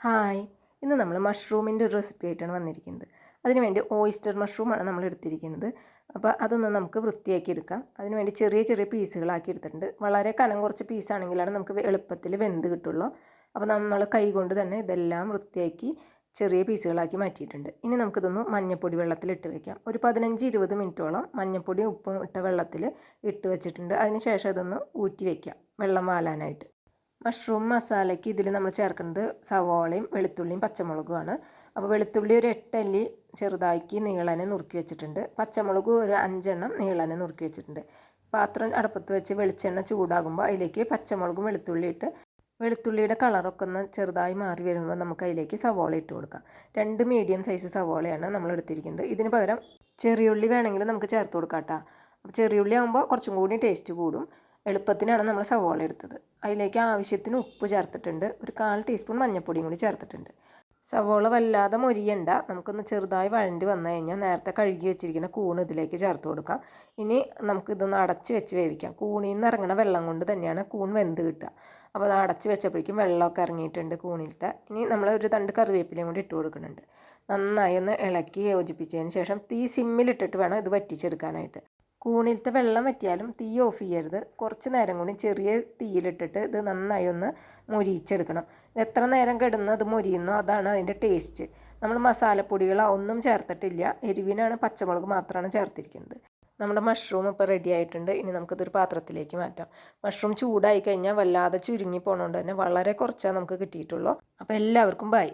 Hi, ഇന്ന് നമ്മൾ മഷ്റൂമിൻ്റെ ഒരു റെസിപ്പി ആയിട്ടാണ് വന്നിരിക്കുന്നത്. അതിനുവേണ്ടി ഓയിസ്റ്റർ മഷ്റൂമാണ് നമ്മൾ എടുത്തിരിക്കുന്നത്. അപ്പോൾ അതൊന്ന് നമുക്ക് വൃത്തിയാക്കി എടുക്കാം. അതിനുവേണ്ടി ചെറിയ ചെറിയ പീസുകളാക്കി എടുത്തിട്ടുണ്ട്. വളരെ കനം കുറച്ച് പീസാണെങ്കിലാണ് നമുക്ക് എളുപ്പത്തിൽ വെന്ത് കിട്ടുള്ളൂ. അപ്പോൾ നമ്മൾ കൈ കൊണ്ട് തന്നെ ഇതെല്ലാം വൃത്തിയാക്കി ചെറിയ പീസുകളാക്കി മാറ്റിയിട്ടുണ്ട്. ഇനി നമുക്കിതൊന്ന് മഞ്ഞൾപ്പൊടി വെള്ളത്തിലിട്ട് വെക്കാം. ഒരു 15-20 മിനിറ്റോളം മഞ്ഞൾപ്പൊടി ഉപ്പും ഇട്ട വെള്ളത്തിൽ ഇട്ട് വെച്ചിട്ടുണ്ട്. അതിന് ശേഷം ഇതൊന്ന് ഊറ്റി വയ്ക്കാം വെള്ളം വാലാനായിട്ട്. മഷ്റൂം മസാലയ്ക്ക് ഇതിൽ നമ്മൾ ചേർക്കുന്നത് സവാളയും വെളുത്തുള്ളിയും പച്ചമുളകുമാണ്. അപ്പോൾ വെളുത്തുള്ളി ഒരു 8 അല്ലി ചെറുതാക്കി നീളനെ നുറുക്കി വെച്ചിട്ടുണ്ട്. പച്ചമുളക് ഒരു 5 എണ്ണം നീളനെ നുറുക്കി വെച്ചിട്ടുണ്ട്. പാത്രം അടുപ്പത്ത് വെച്ച് വെളിച്ചെണ്ണ ചൂടാകുമ്പോൾ അതിലേക്ക് പച്ചമുളകും വെളുത്തുള്ളി ഇട്ട് വെളുത്തുള്ളിയുടെ കളറൊക്കെ ഒന്ന് ചെറുതായി മാറി വരുമ്പോൾ നമുക്ക് അതിലേക്ക് സവാള ഇട്ട് കൊടുക്കാം. 2 മീഡിയം സൈസ് സവാളയാണ് നമ്മൾ എടുത്തിരിക്കുന്നത്. ഇതിന് പകരം ചെറിയുള്ളി വേണമെങ്കിൽ നമുക്ക് ചേർത്ത് കൊടുക്കാം കേട്ടോ. അപ്പോൾ ചെറിയുള്ളി ആകുമ്പോൾ കുറച്ചും കൂടി ടേസ്റ്റ് കൂടും. എളുപ്പത്തിനാണ് നമ്മൾ സവാള എടുത്തത്. അതിലേക്ക് ആവശ്യത്തിന് ഉപ്പ് ചേർത്തിട്ടുണ്ട്. ഒരു 1/4 ടീസ്പൂൺ മഞ്ഞൾപ്പൊടിയും കൂടി ചേർത്തിട്ടുണ്ട്. സവാള വല്ലാതെ മൊരിയണ്ട. നമുക്കൊന്ന് ചെറുതായി വഴണ്ടി വന്നു കഴിഞ്ഞാൽ നേരത്തെ കഴുകി വെച്ചിരിക്കുന്ന കൂൺ ഇതിലേക്ക് ചേർത്ത് കൊടുക്കാം. ഇനി നമുക്കിതൊന്ന് അടച്ച് വെച്ച് വേവിക്കാം. കൂണിൽ നിന്ന് ഇറങ്ങുന്ന വെള്ളം കൊണ്ട് തന്നെയാണ് കൂൺ വെന്ത് കിട്ടുക. അപ്പോൾ അത് അടച്ച് വെച്ചപ്പോഴേക്കും വെള്ളമൊക്കെ ഇറങ്ങിയിട്ടുണ്ട് കൂണിലത്തെ. ഇനി നമ്മൾ ഒരു തണ്ട് കറിവേപ്പിലയും കൂടി ഇട്ട് കൊടുക്കുന്നുണ്ട്. നന്നായി ഒന്ന് ഇളക്കി യോജിപ്പിച്ചതിന് ശേഷം തീ സിമ്മിലിട്ടിട്ട് വേണം ഇത് വറ്റിച്ചെടുക്കാനായിട്ട്. കൂണിലത്തെ വെള്ളം വറ്റിയാലും തീ ഓഫ് ചെയ്യരുത്. കുറച്ച് നേരം കൂടി ചെറിയ തീയിലിട്ടിട്ട് ഇത് നന്നായി ഒന്ന് മൊരിയിച്ചെടുക്കണം. എത്ര നേരം കിടന്ന് അത് മൊരിയുന്നോ അതാണ് അതിൻ്റെ ടേസ്റ്റ്. നമ്മൾ മസാലപ്പൊടികളോ ഒന്നും ചേർത്തിട്ടില്ല. എരിവിനാണ് പച്ചമുളക് മാത്രമാണ് ചേർത്തിരിക്കുന്നത്. നമ്മുടെ മഷ്റൂം ഇപ്പോൾ റെഡി ആയിട്ടുണ്ട്. ഇനി നമുക്കിതൊരു പാത്രത്തിലേക്ക് മാറ്റാം. മഷ്റൂം ചൂടായി കഴിഞ്ഞാൽ വല്ലാതെ ചുരുങ്ങി പോകണോണ്ട് തന്നെ വളരെ കുറച്ചാണ് നമുക്ക് കിട്ടിയിട്ടുള്ളൂ. അപ്പോൾ എല്ലാവർക്കും ബൈ.